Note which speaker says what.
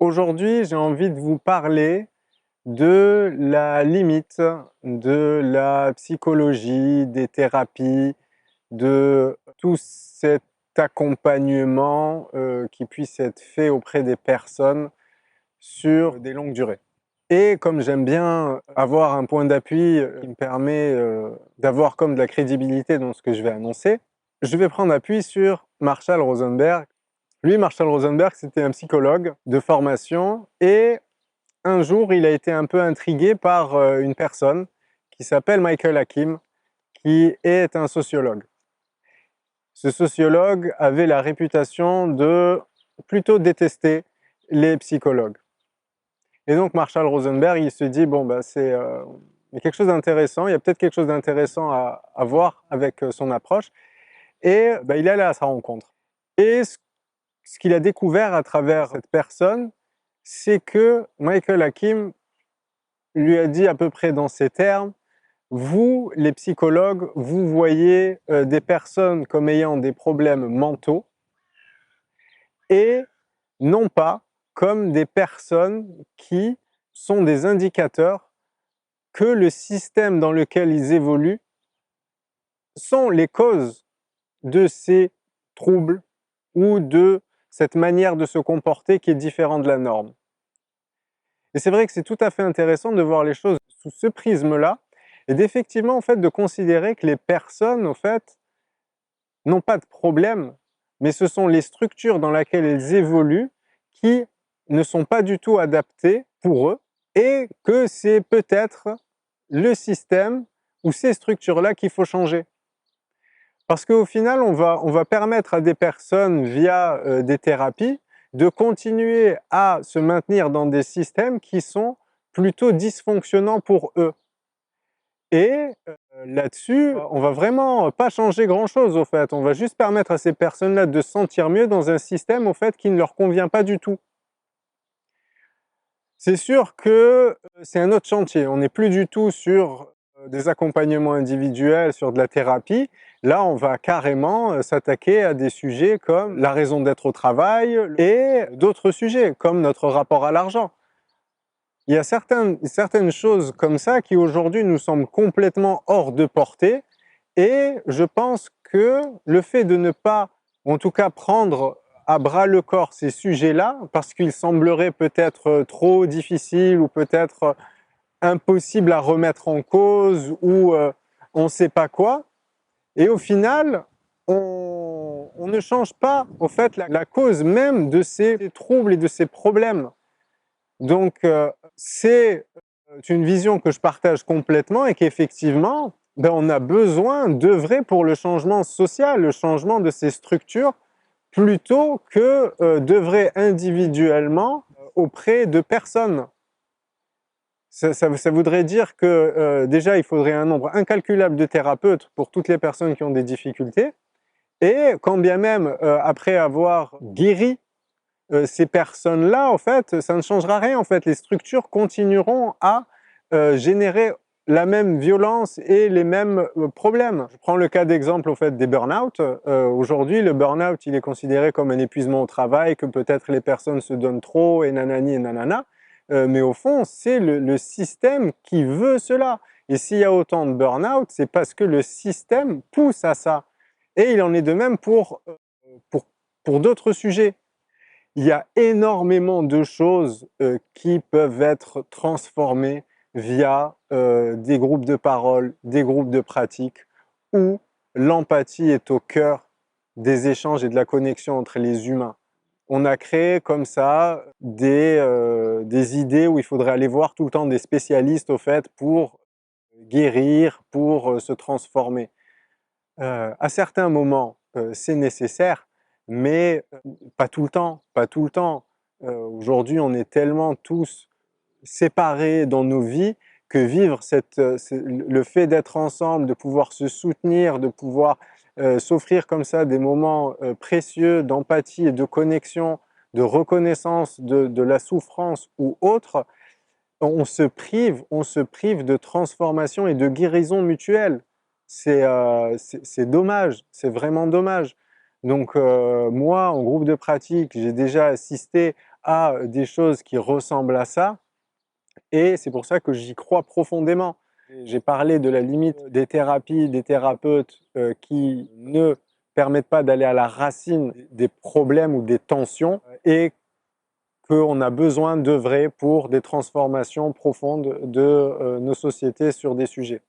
Speaker 1: Aujourd'hui, j'ai envie de vous parler de la limite de la psychologie, des thérapies, de tout cet accompagnement qui puisse être fait auprès des personnes sur des longues durées. Et comme j'aime bien avoir un point d'appui qui me permet d'avoir comme de la crédibilité dans ce que je vais annoncer, je vais prendre appui sur Marshall Rosenberg. Lui, Marshall Rosenberg, c'était un psychologue de formation et un jour, il a été un peu intrigué par une personne qui s'appelle Michael Hakim, qui est un sociologue. Ce sociologue avait la réputation de plutôt détester les psychologues. Et donc Marshall Rosenberg, il se dit, bon, bah, il y a quelque chose d'intéressant, il y a peut-être quelque chose d'intéressant à voir avec son approche. Et bah, il est allé à sa rencontre. Et ce qu'il a découvert à travers cette personne, c'est que Michael Hakim lui a dit à peu près dans ces termes: vous, les psychologues, vous voyez des personnes comme ayant des problèmes mentaux et non pas comme des personnes qui sont des indicateurs que le système dans lequel ils évoluent sont les causes de ces troubles ou de cette manière de se comporter qui est différente de la norme. Et c'est vrai que c'est tout à fait intéressant de voir les choses sous ce prisme-là et d'effectivement, en fait, de considérer que les personnes, en fait, n'ont pas de problème, mais ce sont les structures dans lesquelles elles évoluent qui ne sont pas du tout adaptées pour eux et que c'est peut-être le système ou ces structures-là qu'il faut changer. Parce qu'au final, on va permettre à des personnes, via des thérapies, de continuer à se maintenir dans des systèmes qui sont plutôt dysfonctionnants pour eux. Et là-dessus, on va vraiment pas changer grand-chose, au fait. On va juste permettre à ces personnes-là de se sentir mieux dans un système, au fait, qui ne leur convient pas du tout. C'est sûr que c'est un autre chantier. On n'est plus du tout sur des accompagnements individuels, sur de la thérapie. Là, on va carrément s'attaquer à des sujets comme la raison d'être au travail et d'autres sujets, comme notre rapport à l'argent. Il y a certaines choses comme ça qui aujourd'hui nous semblent complètement hors de portée et je pense que le fait de ne pas, en tout cas prendre à bras le corps ces sujets-là, parce qu'ils sembleraient peut-être trop difficiles ou peut-être impossibles à remettre en cause ou on ne sait pas quoi, et au final, on ne change pas au fait la cause même de ces troubles et de ces problèmes. Donc c'est une vision que je partage complètement et qu'effectivement, ben, on a besoin d'œuvrer pour le changement social, le changement de ces structures, plutôt que d'œuvrer individuellement auprès de personnes. Ça voudrait dire que déjà, il faudrait un nombre incalculable de thérapeutes pour toutes les personnes qui ont des difficultés. Et quand bien même, après avoir guéri ces personnes-là, en fait, ça ne changera rien. En fait, les structures continueront à générer la même violence et les mêmes problèmes. Je prends le cas d'exemple au fait des burn-out. Aujourd'hui, le burn-out, il est considéré comme un épuisement au travail, que peut-être les personnes se donnent trop et nanani et nanana. Mais au fond, c'est le système qui veut cela. Et s'il y a autant de burn-out, c'est parce que le système pousse à ça. Et il en est de même pour, pour d'autres sujets. Il y a énormément de choses qui peuvent être transformées via des groupes de parole, des groupes de pratique, où l'empathie est au cœur des échanges et de la connexion entre les humains. On a créé comme ça des idées où il faudrait aller voir tout le temps des spécialistes au fait pour guérir, pour se transformer. À certains moments, c'est nécessaire, mais pas tout le temps, pas tout le temps. Aujourd'hui, on est tellement tous séparés dans nos vies que vivre le fait d'être ensemble, de pouvoir se soutenir, de pouvoir s'offrir comme ça des moments précieux d'empathie et de connexion, de reconnaissance de la souffrance ou autre, on se prive de transformation et de guérison mutuelle. C'est dommage, c'est vraiment dommage. Donc moi, en groupe de pratique, j'ai déjà assisté à des choses qui ressemblent à ça, et c'est pour ça que j'y crois profondément. J'ai parlé de la limite des thérapies, des thérapeutes qui ne permettent pas d'aller à la racine des problèmes ou des tensions, et qu'on a besoin d'œuvrer pour des transformations profondes de nos sociétés sur des sujets.